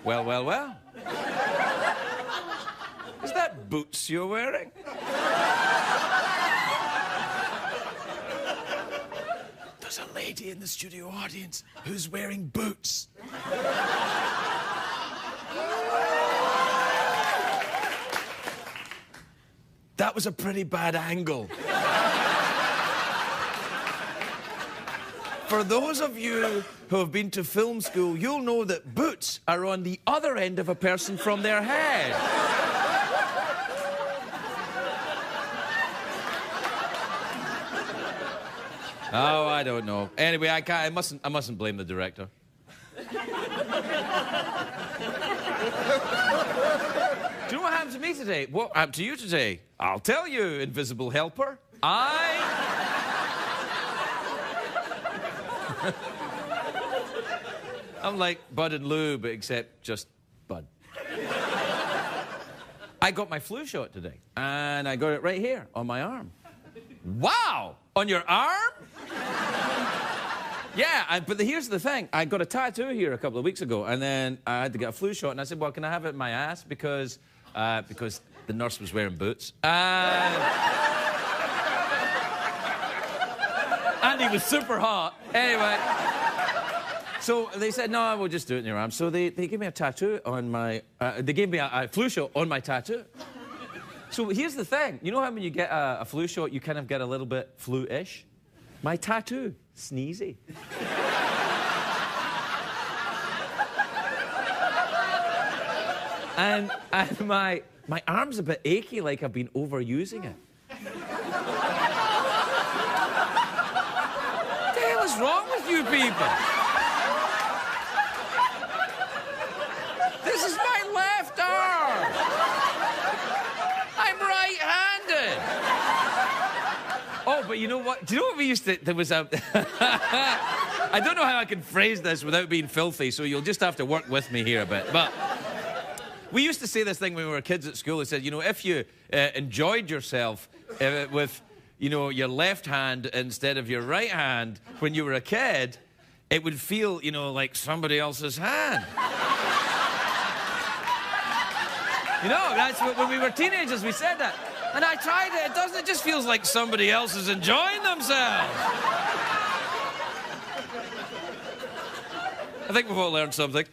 Well, well, well. Is that boots you're wearing? There's a lady in the studio audience who's wearing boots. That was a pretty bad angle. For those of you who have been to film school, you'll know that boots are on the other end of a person from their head. Oh, I don't know. Anyway, I mustn't blame the director. Do you know what happened to me today? What happened to you today? I'll tell you, invisible helper. I'm like Bud and Lou, but except just Bud. I got my flu shot today, and I got it right here on my arm. Wow! On your arm? Yeah, but here's the thing. I got a tattoo here a couple of weeks ago, and then I had to get a flu shot, and I said, well, can I have it in my ass? Because the nurse was wearing boots. And he was super hot. Anyway. So they said, no, we'll just do it in your arm. So they gave me a tattoo on my... they gave me a flu shot on my tattoo. So here's the thing. You know how when you get a flu shot, you kind of get a little bit flu-ish? My tattoo, sneezy. and my arm's a bit achy, like I've been overusing it. What the hell is wrong with you people? This is my left arm. I'm right-handed. Oh, but you know what? Do you know what we used to... There was a... I don't know how I can phrase this without being filthy, so you'll just have to work with me here a bit. But we used to say this thing when we were kids at school. It said, you know, if you enjoyed yourself with, you know, your left hand instead of your right hand when you were a kid, it would feel, you know, like somebody else's hand. You know, that's what, when we were teenagers, we said that. And I tried it. It just feels like somebody else is enjoying themselves. I think we've all learned something.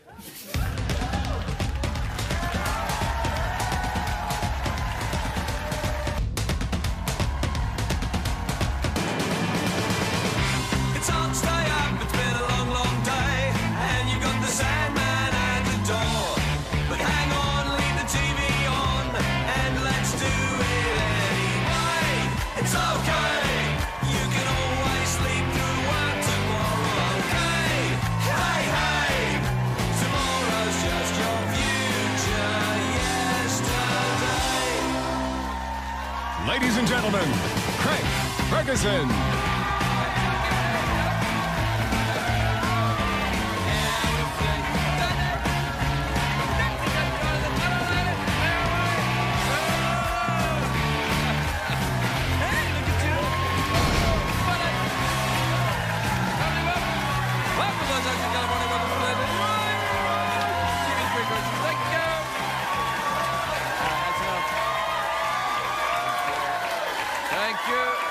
Ladies and gentlemen, Craig Ferguson.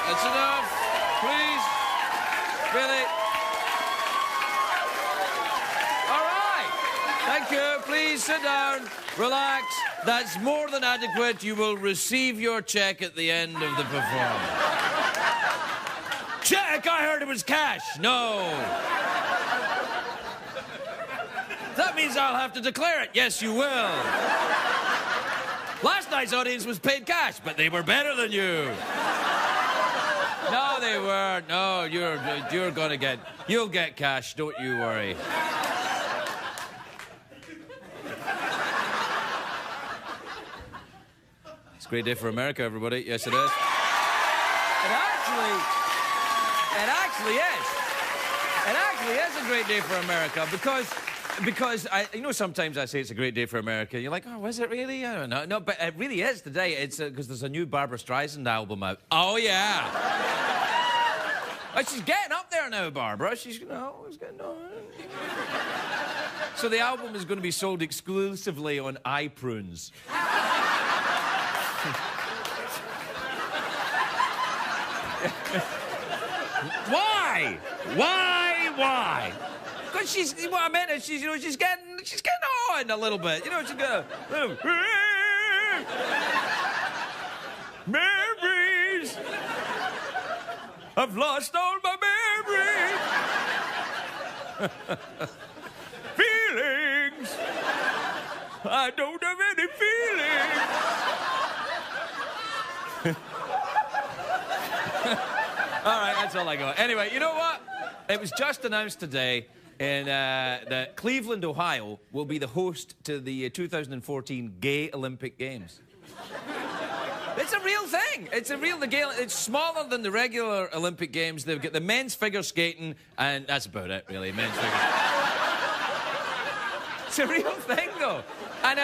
That's enough. Please. Really. All right. Thank you. Please sit down. Relax. That's more than adequate. You will receive your check at the end of the performance. Check? I heard it was cash. No. That means I'll have to declare it. Yes, you will. Last night's audience was paid cash, but they were better than you. No, they weren't. No, you're gonna get... You'll get cash, don't you worry. It's a great day for America, everybody. Yes, it is. It actually is. It actually is a great day for America because you know, sometimes I say it's a great day for America. You're like, oh, is it really? I don't know. No, but it really is today. It's because there's a new Barbra Streisand album out. Oh, yeah. She's getting up there now, Barbara. She's getting on. So the album is going to be sold exclusively on iPrunes. Why? Why? Because she's, what I meant is she's getting on a little bit. You know, she's got memories. I've lost all my memories. Feelings. I don't have any feelings. All right, that's all I got. Anyway, you know what? It was just announced today that Cleveland, Ohio, will be the host to the 2014 Gay Olympic Games. It's a real thing. It's smaller than the regular Olympic Games. They've got the men's figure skating, and that's about it, really. Men's figure. It's a real thing, though. And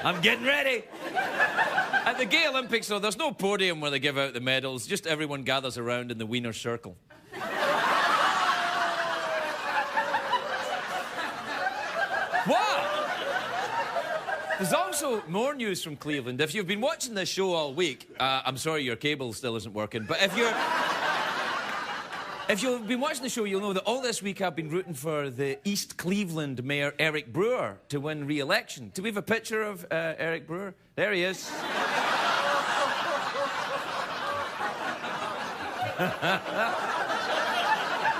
I'm getting ready. At the Gay Olympics, though, there's no podium where they give out the medals. Just everyone gathers around in the Wiener Circle. What? There's also more news from Cleveland. If you've been watching this show all week, I'm sorry your cable still isn't working, but if you've been watching the show, you'll know that all this week I've been rooting for the East Cleveland Mayor Eric Brewer to win re-election. Do we have a picture of Eric Brewer? There he is.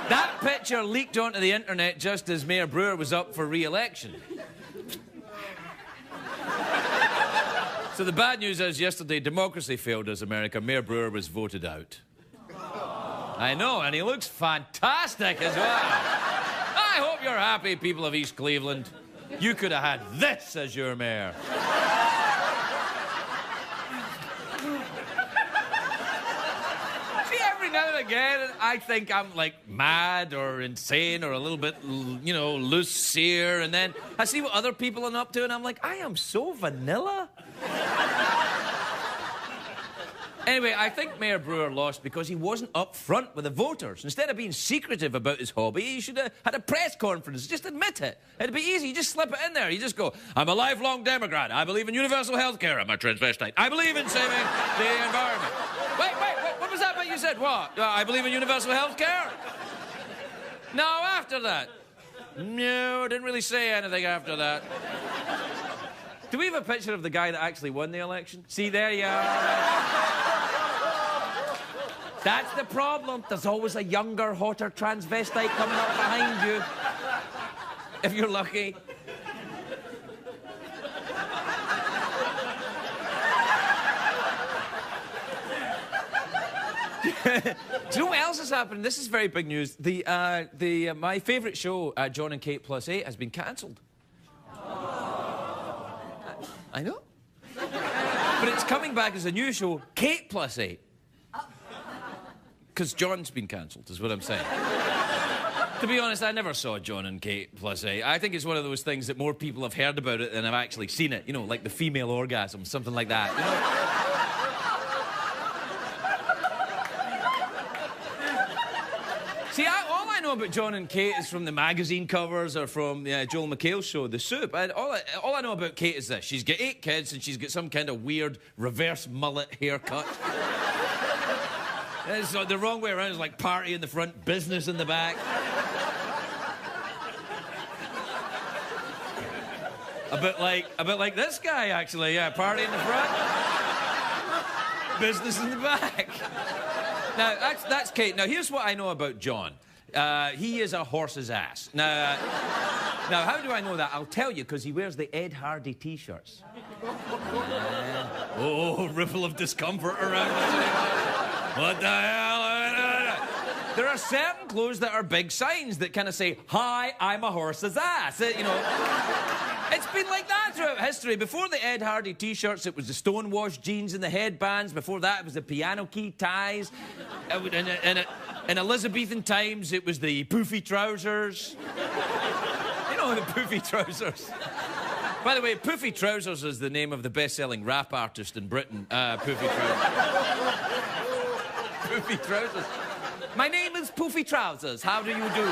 That picture leaked onto the internet just as Mayor Brewer was up for re-election. So the bad news is yesterday democracy failed us, America. Mayor Brewer was voted out. I know, and he looks fantastic as well. I hope you're happy, people of East Cleveland. You could have had this as your mayor. See, every now and again, I think I'm, like, mad or insane or a little bit, you know, loose here, and then I see what other people are up to, and I'm like, I am so vanilla. Anyway, I think Mayor Brewer lost because he wasn't up front with the voters. Instead of being secretive about his hobby, he should have had a press conference. Just admit it. It'd be easy. You just slip it in there. You just go, I'm a lifelong Democrat. I believe in universal health care. I'm a transvestite. I believe in saving the environment. Wait, what was that bit you said? What? I believe in universal health care? No, after that. No, I didn't really say anything after that. Do we have a picture of the guy that actually won the election? See, there you are. That's the problem. There's always a younger, hotter transvestite coming up behind you. If you're lucky. Do you know what else has happened? This is very big news. My favourite show, John and Kate Plus 8, has been cancelled. I know. But it's coming back as a new show, Kate Plus 8. Because John's been cancelled, is what I'm saying. To be honest, I never saw John and Kate Plus 8. I think it's one of those things that more people have heard about it than have actually seen it. You know, like the female orgasm, something like that. You know? See, all I know about John and Kate is from the magazine covers or from Joel McHale's show, The Soup. All I know about Kate is this. She's got 8 kids and she's got some kind of weird reverse mullet haircut. It's the wrong way around. It's like party in the front, business in the back. A bit like this guy, actually. Yeah, party in the front, business in the back. Now, that's Kate. Now, here's what I know about John. He is a horse's ass. Now, how do I know that? I'll tell you, because he wears the Ed Hardy T-shirts. Oh, ripple of discomfort around the What the hell? There are certain clothes that are big signs that kind of say, hi, I'm a horse's ass. You know, it's been like that throughout history. Before the Ed Hardy T-shirts, it was the stonewashed jeans and the headbands. Before that, it was the piano key ties. In Elizabethan times, it was the poofy trousers. You know, the poofy trousers. By the way, Poofy Trousers is the name of the best-selling rap artist in Britain. Poofy Trousers. Poofy Trousers. My name is Poofy Trousers. How do you do?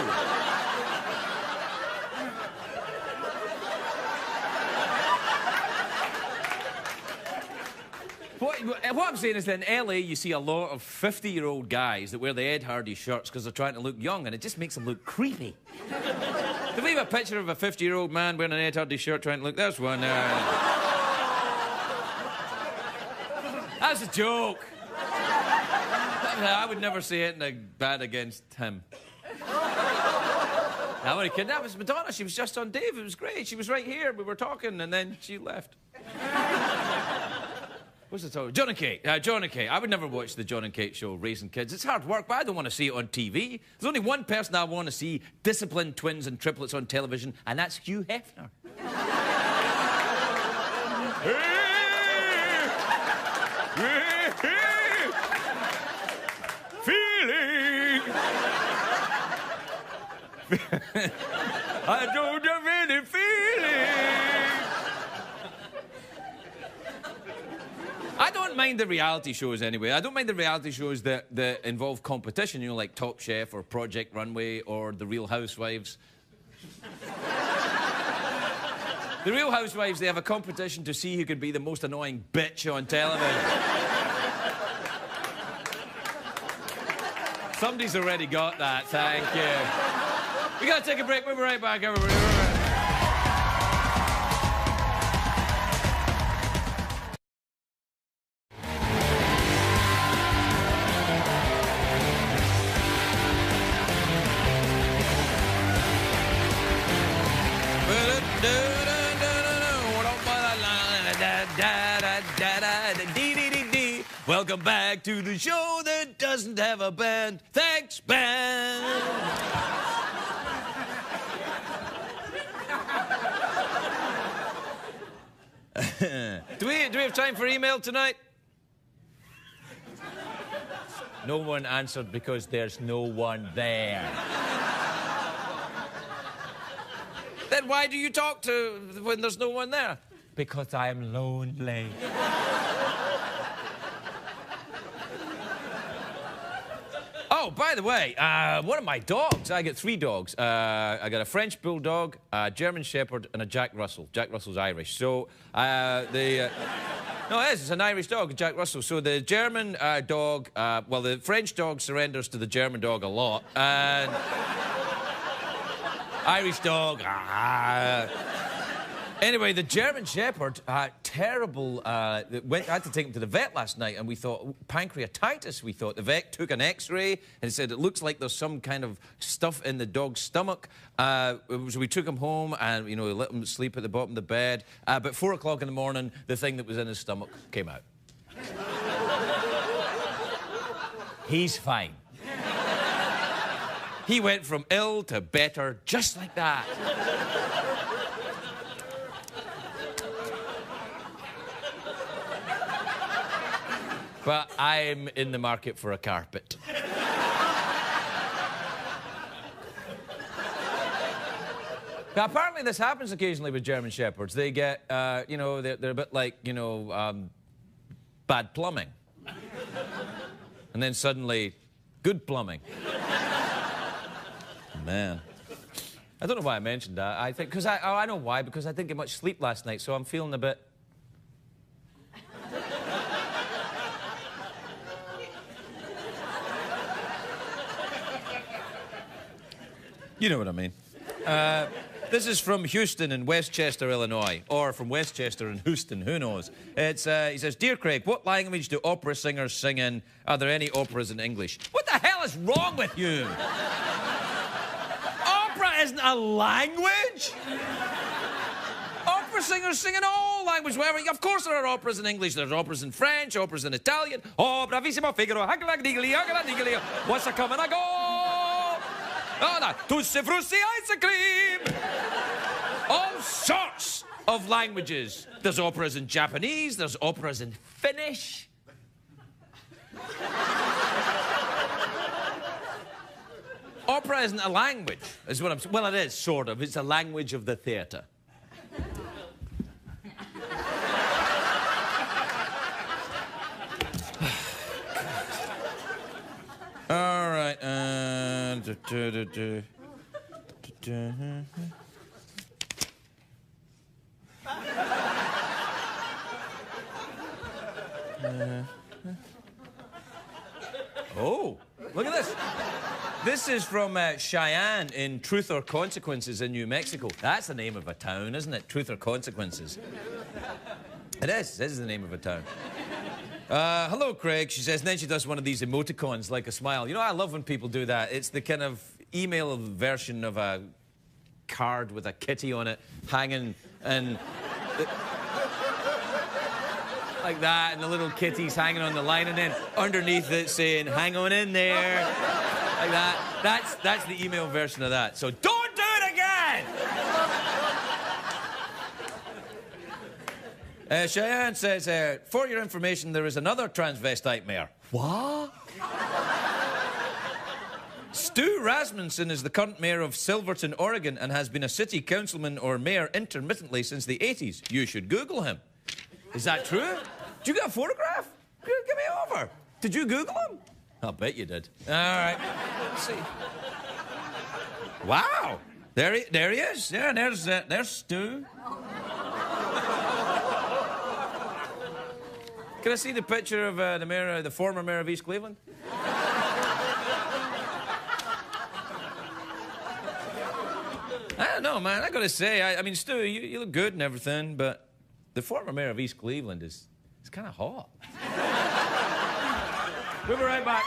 What I'm saying is that in LA, you see a lot of 50-year-old guys that wear the Ed Hardy shirts because they're trying to look young, and it just makes them look creepy. If we have a picture of a 50-year-old man wearing an Ed Hardy shirt trying to look... There's one. That's a joke. I would never say anything bad against him. I'm only kidding. That was Madonna. She was just on Dave. It was great. She was right here. We were talking, and then she left. What's the title? John and Kate. John and Kate. I would never watch the John and Kate show, raising kids. It's hard work, but I don't want to see it on TV. There's only one person I want to see disciplined twins and triplets on television, and that's Hugh Hefner. Feeling. I don't have any feeling. I don't mind the reality shows anyway. I don't mind the reality shows that involve competition, you know, like Top Chef or Project Runway or The Real Housewives. The Real Housewives, they have a competition to see who can be the most annoying bitch on television. Somebody's already got that, thank you. We gotta take a break. We'll be right back, everybody. Welcome back to the show that doesn't have a band. Thanks, band. Do we have time for email tonight? No one answered because there's no one there. Then why do you talk to when there's no one there? Because I am lonely. Oh, by the way, one of my dogs, I get 3 dogs. I got a French Bulldog, a German Shepherd, and a Jack Russell. Jack Russell's Irish. So, no, it is. It's an Irish dog, Jack Russell. So the German dog, well, the French dog surrenders to the German dog a lot. And Irish dog, Anyway, the German Shepherd, terrible. I had to take him to the vet last night, and we thought pancreatitis. We thought the vet took an X-ray and said it looks like there's some kind of stuff in the dog's stomach. So we took him home, and you know, we let him sleep at the bottom of the bed. But 4 o'clock in the morning, the thing that was in his stomach came out. He's fine. He went from ill to better, just like that. But I'm in the market for a carpet. Now, apparently this happens occasionally with German Shepherds. They get, you know, they're a bit like, you know, bad plumbing. And then suddenly, good plumbing. Man. I don't know why I mentioned that. I think, because I know why, because I didn't get much sleep last night, so I'm feeling a bit... You know what I mean. This is from Houston in Westchester, Illinois, or from Westchester in Houston, who knows. It's, he says, Dear Craig, what language do opera singers sing in? Are there any operas in English? What the hell is wrong with you? Opera isn't a language. Opera singers sing in all languages. Of course there are operas in English. There's operas in French, operas in Italian. Oh, bravissimo Figaro. What's a coming a go? Oh, no. Tutti frutti ice cream. All sorts of languages. There's operas in Japanese. There's operas in Finnish. opera isn't a language, is what I'm saying. Well, it is, sort of. It's a language of the theatre. All right. Oh, look at this. This is from Cheyenne in Truth or Consequences in New Mexico. That's the name of a town, isn't it? Truth or Consequences. It is. This is the name of a town. Hello, Craig, she says, and then she does one of these emoticons, like a smile. You know, I love when people do that. It's the kind of email version of a card with a kitty on it hanging and... like that, and the little kitty's hanging on the line, and then underneath it saying, hang on in there. Like that. That's the email version of that. So don't do it again! Cheyenne says, for your information, there is another transvestite mayor. What? Stu Rasmussen is the current mayor of Silverton, Oregon, and has been a city councilman or mayor intermittently since the 80s. You should Google him. Is that true? Did you get a photograph? Give me over. Did you Google him? I'll bet you did. All right. Let's see. Wow. There he is. Yeah, there's Stu. Can I see the picture of the former mayor of East Cleveland? I don't know, man. I gotta say, I mean, Stu, you look good and everything, but the former mayor of East Cleveland is kind of hot. We'll be right back.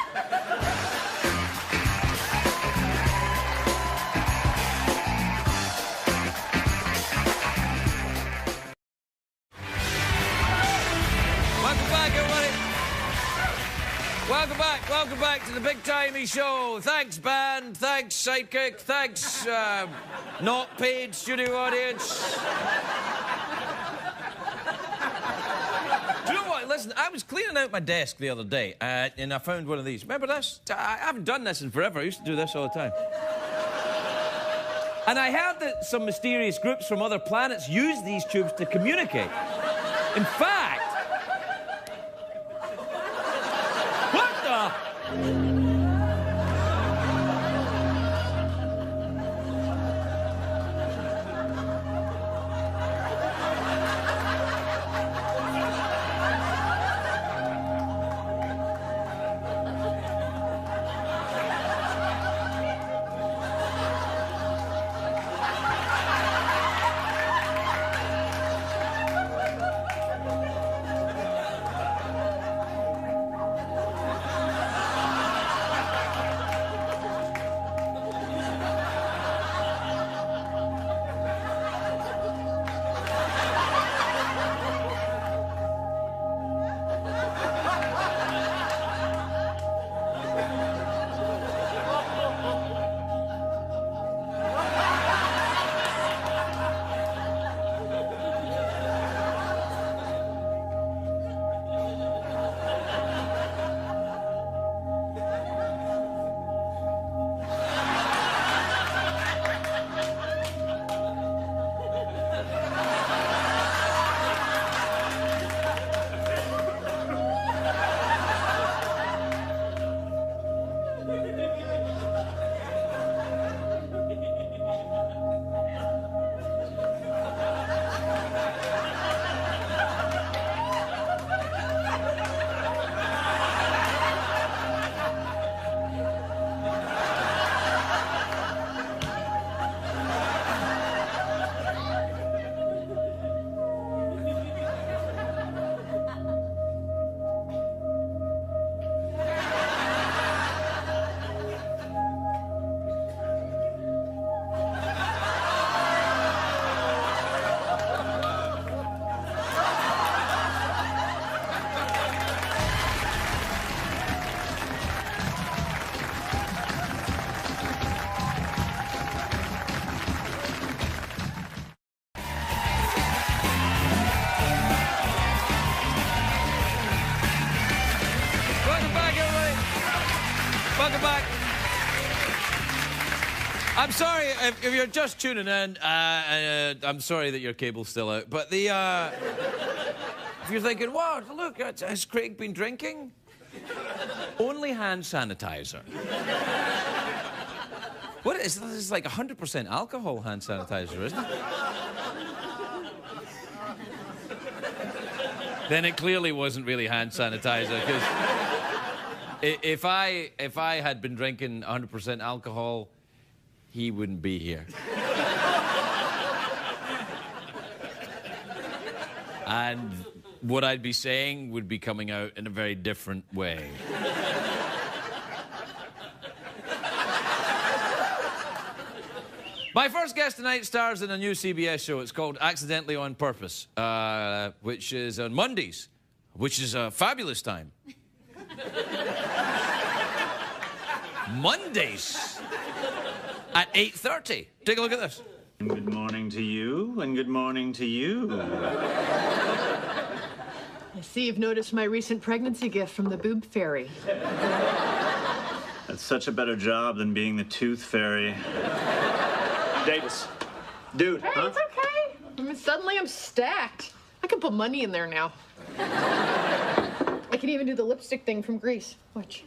Welcome back, everybody. Welcome back to the Big Timey Show. Thanks, band. Thanks, sidekick. Thanks, not paid studio audience. Do you know what? Listen, I was cleaning out my desk the other day, and I found one of these. Remember this? I haven't done this in forever. I used to do this all the time. And I heard that some mysterious groups from other planets use these tubes to communicate. In fact... What the... I'm sorry if you're just tuning in. I'm sorry that your cable's still out. But the if you're thinking, "Wow, look, has Craig been drinking?" Only hand sanitizer. What is this? This is like 100% alcohol hand sanitizer, isn't it? Then it clearly wasn't really hand sanitizer, because if I had been drinking 100% alcohol, he wouldn't be here. And what I'd be saying would be coming out in a very different way. My first guest tonight stars in a new CBS show. It's called Accidentally on Purpose, which is on Mondays, which is a fabulous time. Mondays at 8:30. Take a look at this. Good morning to you, and good morning to you. I see you've noticed my recent pregnancy gift from the boob fairy. That's such a better job than being the tooth fairy. Davis. Dude, Hey, huh? it's okay. I mean, suddenly I'm stacked. I can put money in there now. I can even do the lipstick thing from Greece. Watch.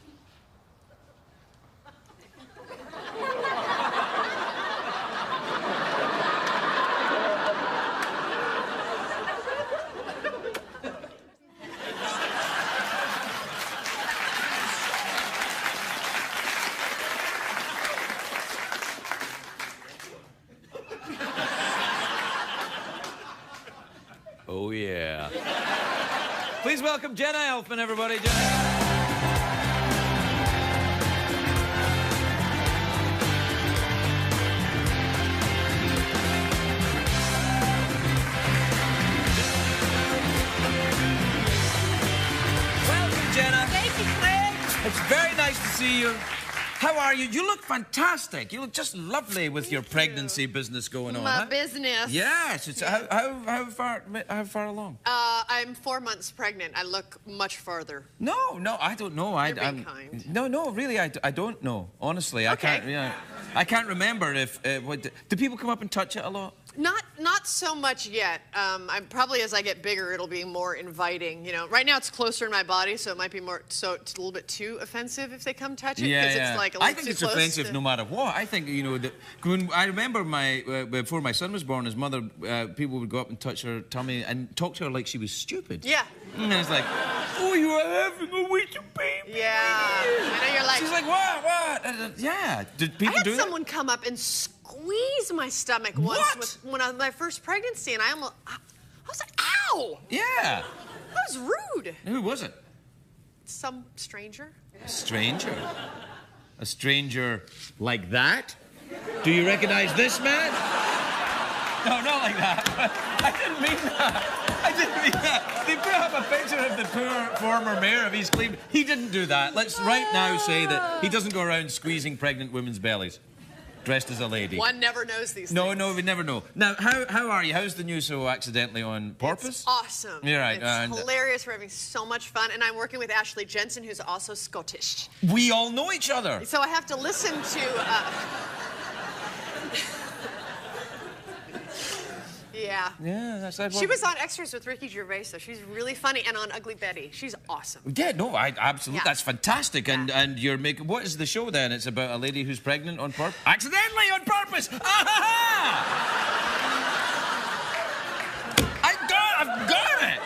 Oh, yeah. Please welcome Jenna Elfman, everybody. Jenna. Welcome, Jenna. Thank you, Craig. It's very nice to see you. How are you? You look fantastic. You look just lovely with your pregnancy business going on. My huh? business. Yes. It's how far along? I'm 4 months pregnant. I look much farther. No, I don't know. You're being kind. No, really, I don't know. Honestly, I Okay. can't. Yeah, I can't remember if. Do people come up and touch it a lot? Not so much yet. I'm probably as I get bigger, it'll be more inviting. You know, right now it's closer in my body, so it might be more. So it's a little bit too offensive if they come touch it, because it's like a little I think too it's close offensive to... no matter what. I think when I remember before my son was born, his mother, people would go up and touch her tummy and talk to her like she was stupid. Yeah. And it's like, oh, you are having a wee baby. Yeah. I know you're like. She's like, what? Yeah. Did people I had do that? someone come up and squeeze my stomach once What? when I was my first pregnancy, and I was like, ow! Yeah. That was rude. Who was it? Some stranger. A stranger? A stranger like that? Do you recognize this man? No, not like that. I didn't mean that. I didn't mean that. They put up a picture of the poor former mayor of East Cleveland. He didn't do that. Let's right now say that he doesn't go around squeezing pregnant women's bellies, dressed as a lady. One never knows these No, things. no, we never know. Now, how are you? How's the new show Accidentally on Purpose? It's awesome. You're right. It's hilarious. We're having so much fun. And I'm working with Ashley Jensen, who's also Scottish. We all know each other. So I have to listen to... Yeah. Yeah, that's that. She was on Extras with Ricky Gervais, so she's really funny, and on Ugly Betty. She's awesome. Yeah, no, I absolutely. Yeah. That's fantastic. And you're making. What is the show then? It's about a lady who's pregnant on purpose. Accidentally on purpose. I've got it.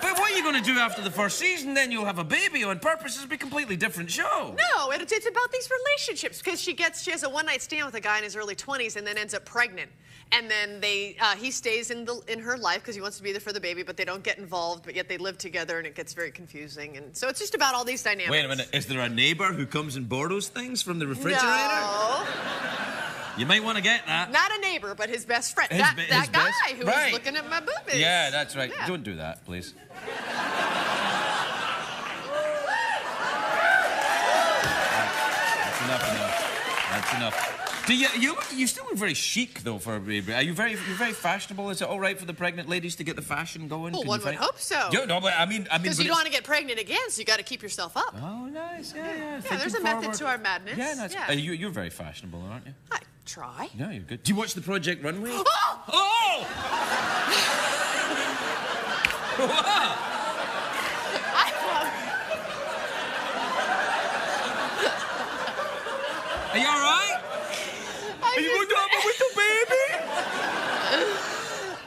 But what are you going to do after the first season? Then you'll have a baby on purpose. It'll be a completely different show. No, it's about these relationships, because she has a one-night stand with a guy in his early 20s and then ends up pregnant. And then he stays in her life because he wants to be there for the baby, but they don't get involved, but yet they live together, and it gets very confusing. And so it's just about all these dynamics. Wait a minute. Is there a neighbor who comes and borrows things from the refrigerator? No. You might want to get that. Not a neighbor, but his best friend. His That best- guy who was right. looking at my boobies. Yeah, that's right. Yeah. Don't do that, please. That's enough. That's enough. Do you still look very chic though for a baby? You're very fashionable. Is it all right for the pregnant ladies to get the fashion going? Well, Can one you would find- hope so. Yeah, no, but I mean, Because you don't want to get pregnant again, so you got to keep yourself up. Oh, nice. Yeah. Yeah, Thinking there's a method forward. to our madness. Yeah, nice. Yeah. You're very fashionable, aren't you? I try. Yeah, you're good. Do you watch the Project Runway? Oh! Oh! What? Are you all right? Are you going to have a little baby?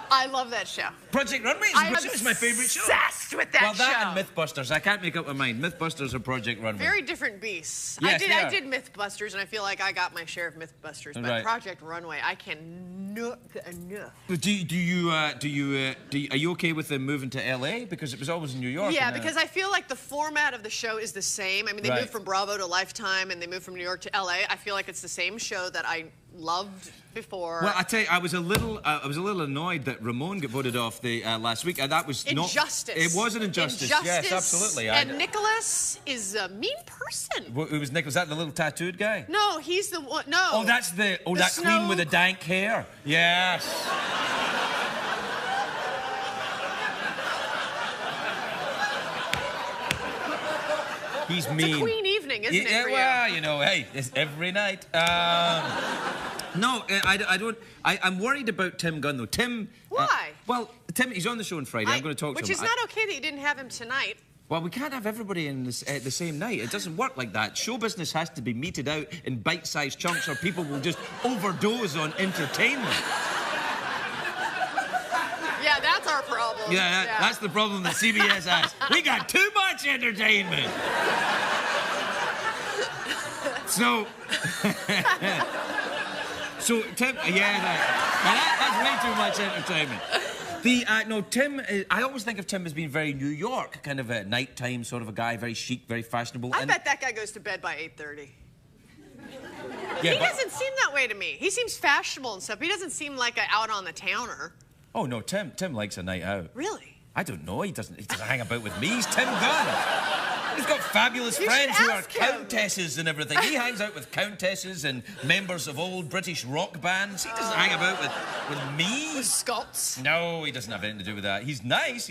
I love that show. Project Runway is my favourite show. Obsessed with that show. Well, that and Mythbusters. I can't make up my mind. Mythbusters or Project Runway? Very different beasts. Yes, I did Mythbusters, and I feel like I got my share of Mythbusters. But Right. Project Runway, I cannot get enough. But are you okay with them moving to LA? Because it was always in New York. Yeah, and, because I feel like the format of the show is the same. I mean, they Right. moved from Bravo to Lifetime, and they moved from New York to LA. I feel like it's the same show that I loved before. Well, I tell you, I was a little annoyed that Ramon got voted off the last week. That was Injustice. It was an injustice. Yes, absolutely. And Nicholas is a mean person. Who was Nick? Was that the little tattooed guy? No, he's the one. No. Oh, that's that queen with the dank hair. Yes. He's mean. It's a Queen evening, isn't it? Yeah, For well, you? you know, hey, it's every night. No, I don't. I'm worried about Tim Gunn, though. Tim. Why? Well, Tim, he's on the show on Friday. I'm going to talk to him. Which is not okay that you didn't have him tonight. Well, we can't have everybody in this, the same night. It doesn't work like that. Show business has to be meted out in bite-sized chunks, or people will just overdose on entertainment. Yeah, that's our problem. Yeah, that's the problem that CBS has. We got too much entertainment. So Tim, that's way too much entertainment. Tim, I always think of Tim as being very New York, kind of a nighttime sort of a guy, very chic, very fashionable. I bet that guy goes to bed by 8:30. Yeah, He doesn't seem that way to me. He seems fashionable and stuff. He doesn't seem like a out on the towner. Oh no, Tim likes a night out. Really? I don't know. He doesn't hang about with me. He's Tim Gunn. He's got fabulous You friends should who are ask him. countesses and everything. He hangs out with countesses and members of old British rock bands. He doesn't hang about with me. With Scots? No, he doesn't have anything to do with that. He's nice.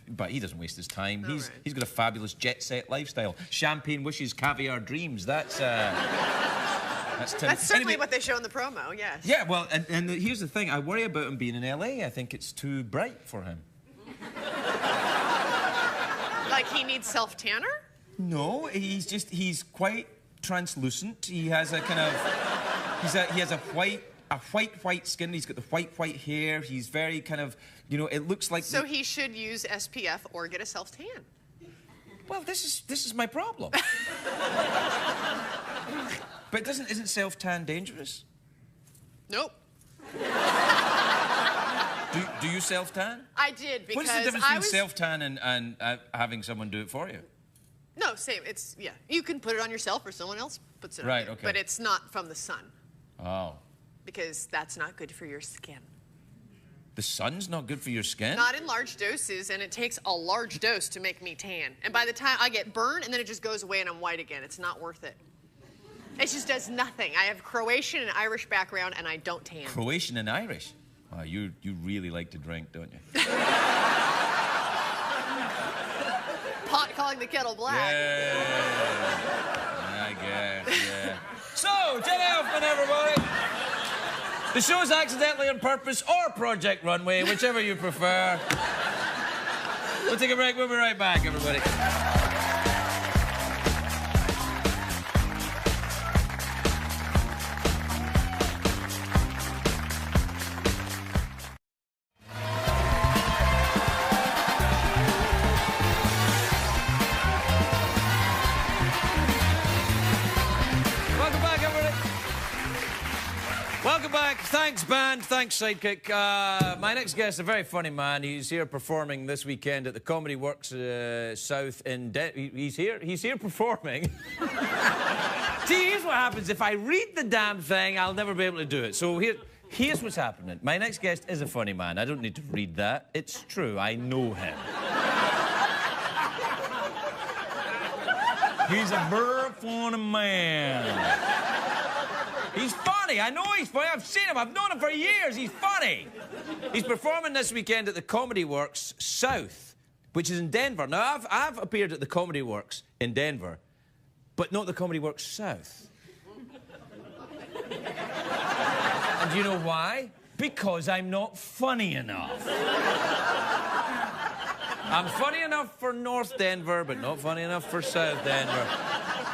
But he doesn't waste his time. He's got a fabulous jet set lifestyle. Champagne wishes, caviar dreams. That's Tim. That's certainly Anyway, what they show in the promo, yes. yeah, well, and here's the thing. I worry about him being in LA. I think it's too bright for him. Like he needs self-tanner? No, he's quite translucent. He has a kind of, he has a white skin. He's got the white hair. He's very kind of, it looks like. So he should use SPF or get a self-tan. Well, this is my problem. But isn't self-tan dangerous? Nope. Do you self-tan? I did because What's the difference between self-tan and having someone do it for you? No, same. Yeah. You can put it on yourself or someone else puts it on Right, you. okay. But it's not from the sun Oh. because that's not good for your skin. The sun's not good for your skin? Not in large doses, and it takes a large dose to make me tan. And by the time I get burned, and then it just goes away and I'm white again. It's not worth it. It just does nothing. I have Croatian and Irish background, and I don't tan. Croatian and Irish? Wow, you really like to drink, don't you? Pot calling the kettle black. Yeah. I guess, yeah. So, Jenna Elfman, everybody. The show's Accidentally on Purpose or Project Runway, whichever you prefer. We'll take a break. We'll be right back, everybody. Welcome back. Thanks, band. Thanks, Sidekick. My next guest is a very funny man. He's here performing this weekend at the Comedy Works South in... He's here performing. See, here's what happens. If I read the damn thing, I'll never be able to do it. So here's what's happening. My next guest is a funny man. I don't need to read that. It's true. I know him. He's a very funny man. He's funny. funny. I know he's funny. I've seen him. I've known him for years. He's funny. He's performing this weekend at the Comedy Works South, which is in Denver. Now, I've appeared at the Comedy Works in Denver, but not the Comedy Works South. And do you know why? Because I'm not funny enough. I'm funny enough for North Denver, but not funny enough for South Denver.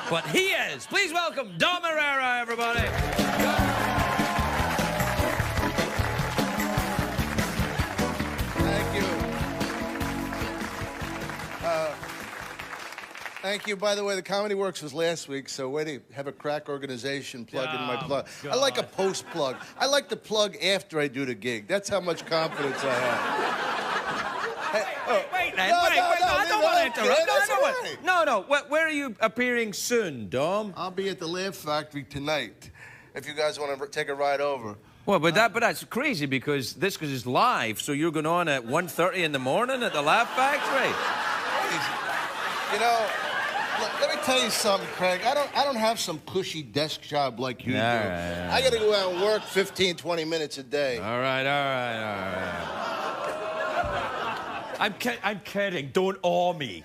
But he is. Please welcome Dom Irrera, everybody. Thank you. Thank you. By the way, the Comedy Works was last week, so way to have a crack organization plug in my plug. God. I like a post plug. I like to plug after I do the gig. That's how much confidence I have. Wait, I don't want to interrupt. No. Where are you appearing soon, Dom? I'll be at the Laugh Factory tonight, if you guys want to take a ride over. Well, but that's crazy because this is live, so you're going on at 1:30 in the morning at the Laugh Factory. You know, look, let me tell you something, Craig. I don't have some cushy desk job like you do. Right. I got to go out and work 15, 20 minutes a day. All right. I'm kidding. Don't awe me.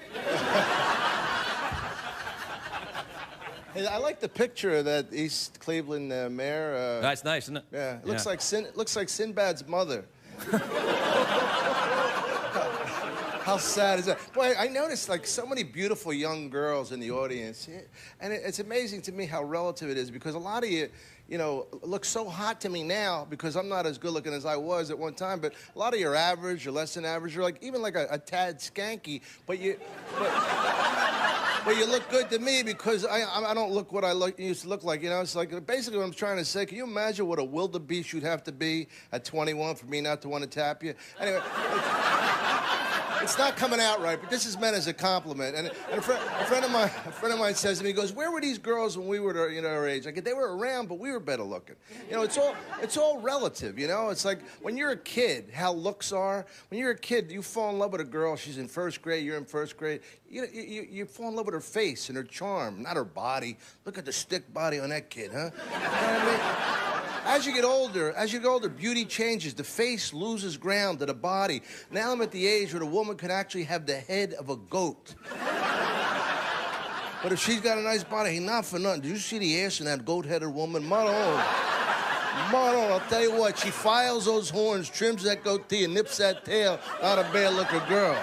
Hey, I like the picture of that East Cleveland mayor. That's nice, isn't it? Yeah, it looks like Sinbad's mother. How sad is that? Boy, I noticed like so many beautiful young girls in the audience, and it's amazing to me how relative it is because a lot of you look so hot to me now because I'm not as good looking as I was at one time. But a lot of you are average, you're less than average, you're like even like a tad skanky, but you look good to me because I don't look what I used to look like. You know, it's like basically what I'm trying to say. Can you imagine what a wildebeest you'd have to be at 21 for me not to want to tap you? Anyway. It's not coming out right, but this is meant as a compliment. And a friend of mine says to me, he goes, "Where were these girls when we were our age?" I go, "They were around, but we were better looking." You know, it's all relative. You know, it's like when you're a kid, how looks are. When you're a kid, you fall in love with a girl. She's in first grade. You're in first grade. You fall in love with her face and her charm, not her body. Look at the stick body on that kid, huh? You know what I mean? As you get older, beauty changes. The face loses ground to the body. Now I'm at the age where the woman could actually have the head of a goat. But if she's got a nice body, hey, not for nothing. Do you see the ass in that goat-headed woman? Maron, I'll tell you what. She files those horns, trims that goatee, and nips that tail. Not a bad-looking girl.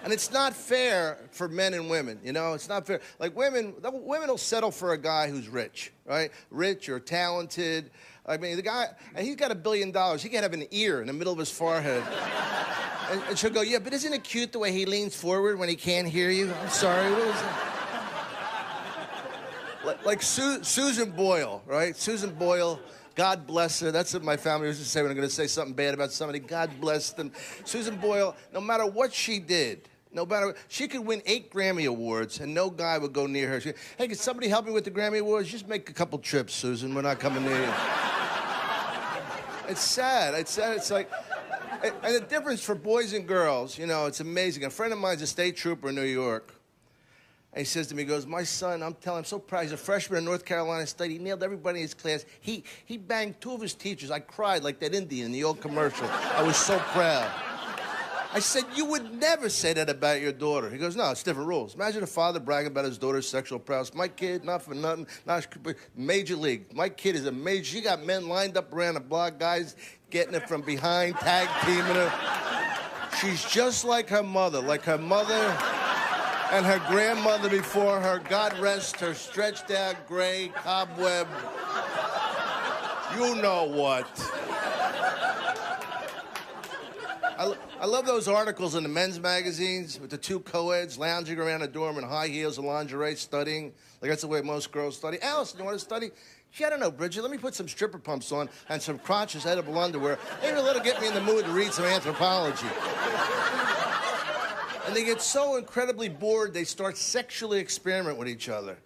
And it's not fair for men and women, you know? It's not fair. Like, women will settle for a guy who's rich, right? Rich or talented. I mean, the guy, and he's got $1 billion. He can have an ear in the middle of his forehead. And she'll go, "Yeah, but isn't it cute the way he leans forward when he can't hear you?" I'm sorry, what was that? Like Susan Boyle, right? Susan Boyle. God bless her. That's what my family used to say when I'm going to say something bad about somebody. God bless them. Susan Boyle, no matter what she did, she could win 8 Grammy Awards, and no guy would go near her. Hey, can somebody help me with the Grammy Awards? Just make a couple trips, Susan. We're not coming near you. It's sad. It's like... And the difference for boys and girls, you know, it's amazing. A friend of mine's a state trooper in New York. And he says to me, he goes, "My son, I'm so proud. He's a freshman in North Carolina State. He nailed everybody in his class. He banged 2 of his teachers. I cried like that Indian in the old commercial. I was so proud." I said, "You would never say that about your daughter." He goes, "No, it's different rules." Imagine a father bragging about his daughter's sexual prowess. My kid, not for nothing, major league. My kid is a major. She got men lined up around the block, guys getting it from behind, tag teaming her. She's just like her mother and her grandmother before her. God rest her stretched out gray cobweb. You know what. I love those articles in the men's magazines with the 2 co-eds lounging around a dorm in high heels and lingerie studying. Like, that's the way most girls study. Allison, you want to study? Gee, I don't know, Bridget. Let me put some stripper pumps on and some crotchless edible underwear. Maybe that'll get me in the mood to read some anthropology. And they get so incredibly bored, they start sexually experiment with each other.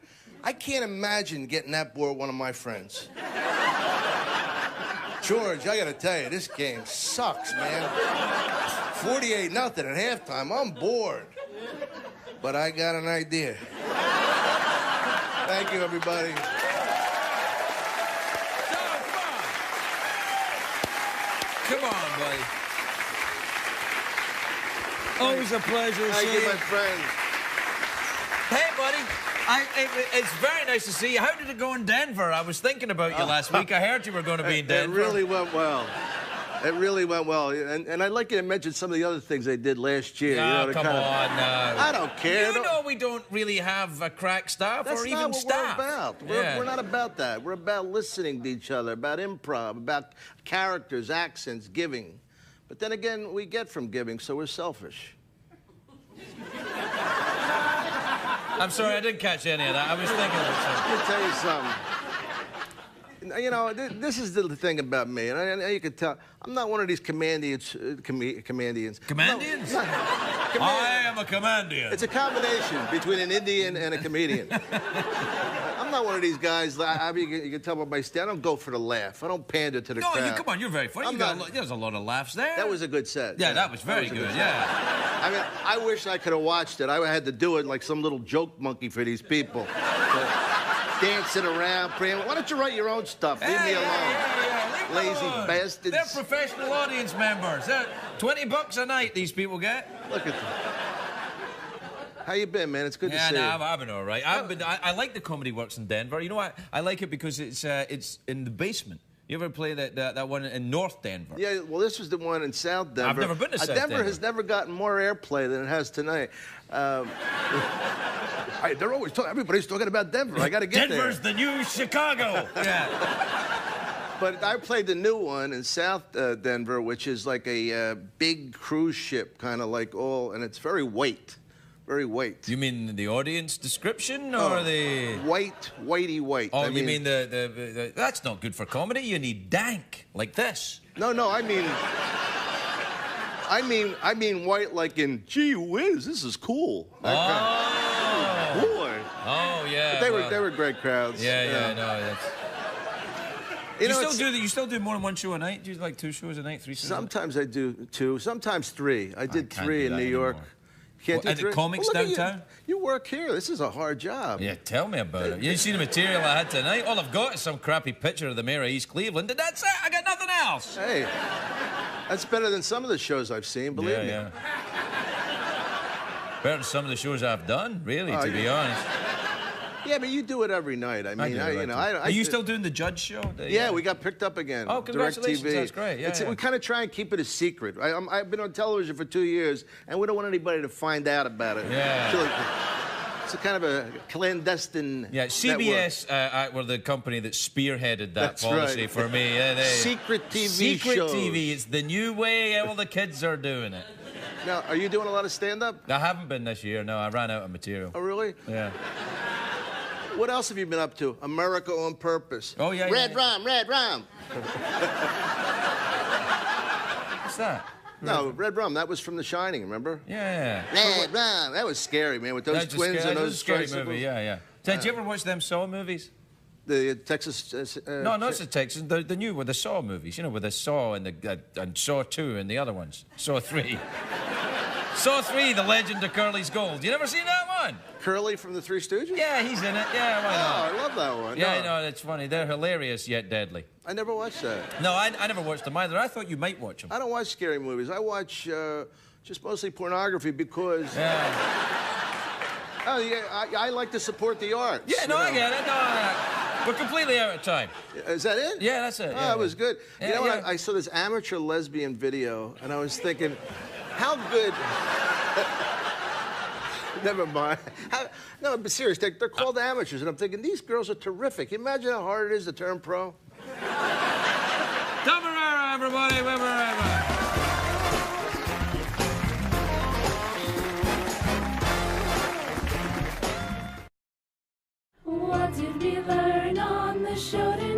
I can't imagine getting that bored with one of my friends. George, I gotta tell you, this game sucks, man. 48-0 at halftime. I'm bored. But I got an idea. Thank you, everybody. Come on, buddy. Always a pleasure Thank seeing you, you. my friend. Hey, buddy. It's very nice to see you. How did it go in Denver? I was thinking about you last week. I heard you were going to be in Denver. It really went well. It really went well. And I'd like you to mention some of the other things they did last year. Oh, come on. I don't care. You know we don't really have a crack staff That's or even not what staff. we're about. Yeah. We're not about that. We're about listening to each other, about improv, about characters, accents, giving. But then again, we get from giving, so we're selfish. I'm sorry, I didn't catch any of that. I was thinking of something. Let me tell you something. You know, this is the thing about me, and you can tell, I'm not one of these commandians. Commandians? No, I am a commandian. it's a combination between an Indian and a comedian. I'm not one of these guys. I mean, you can tell by my stand. I don't go for the laugh. I don't pander to the crowd. No, come on, you're very funny. There's a lot of laughs there. That was a good set. Yeah, that was very good, yeah. I mean, I wish I could have watched it. I had to do it like some little joke monkey for these people. Dancing around, praying. Why don't you write your own stuff? Leave me alone. Yeah. Lazy bastards. They're professional audience members. $20 a night these people get. Look at them. How you been, man? It's good to see you. I've been all right. I like the Comedy Works in Denver. You know what? I like it because it's in the basement. You ever play that one in North Denver? Yeah, well, this was the one in South Denver. I've never been to South Denver has never gotten more airplay than it has tonight. They're always talking. Everybody's talking about Denver. I got to get Denver's there. the new Chicago. Yeah. But I played the new one in South Denver, which is like a big cruise ship, kind of like and it's very white. Very white. You mean the audience description or the... Whitey white. Oh, you mean the... That's not good for comedy. You need dank, like this. No, I mean white like in, gee whiz, this is cool. Boy. Oh, yeah. But they were great crowds. Yeah, no, that's... You still do more than one show a night? Do you do like 2 shows a night, 3 shows? Sometimes I do 2, sometimes 3. I did 3 in New York. Anymore. Can't do At the 3? comics downtown? You work here. This is a hard job. Yeah, tell me about it. You didn't see the material I had tonight? All I've got is some crappy picture of the mayor of East Cleveland, and that's it. I got nothing else. Hey, that's better than some of the shows I've seen, believe me. Yeah. Better than some of the shows I've done, really, to be honest. Yeah, but you do it every night. I mean, Are you still doing the Judge show? Yeah, we got picked up again. Oh, congratulations. DirecTV. That's great. Yeah. We kind of try and keep it a secret. I've been on television for 2 years, and we don't want anybody to find out about it. Yeah. So it's a kind of a clandestine CBS were the company that spearheaded that policy for me. Yeah, Secret TV Secret shows. TV. It's the new way all the kids are doing it. Now, are you doing a lot of stand-up? I haven't been this year, no. I ran out of material. Oh, really? Yeah. What else have you been up to? America on Purpose. Oh, yeah. Red Rum. What's that? No, Red Rum. That was from The Shining, remember? Yeah. Red Rum. That was scary, man, with those twins and those scary tricycles. movie, yeah. Did you ever watch them Saw movies? The Texas... No, not the Texas. The new with the Saw movies. You know, with the Saw and Saw 2 and the other ones. Saw 3. Saw 3, The Legend of Curly's Gold. You never seen that one? Curly from the Three Stooges? Yeah, he's in it. Yeah, why not? Oh, I love that one. Yeah, no, that's funny. They're hilarious yet deadly. I never watched that. No, I never watched them either. I thought you might watch them. I don't watch scary movies. I watch just mostly pornography because... Yeah. Oh, yeah, I like to support the arts. Yeah, no, I get it. No. We're completely out of time. Is that it? Yeah, that's it. Oh, it was good. Yeah, you know what? I saw this amateur lesbian video, and I was thinking, how good... Never mind. No, but serious, they're called amateurs, and I'm thinking, these girls are terrific. Imagine how hard it is to turn pro. Irrera, everybody. Irrera. What did we learn on the show tonight?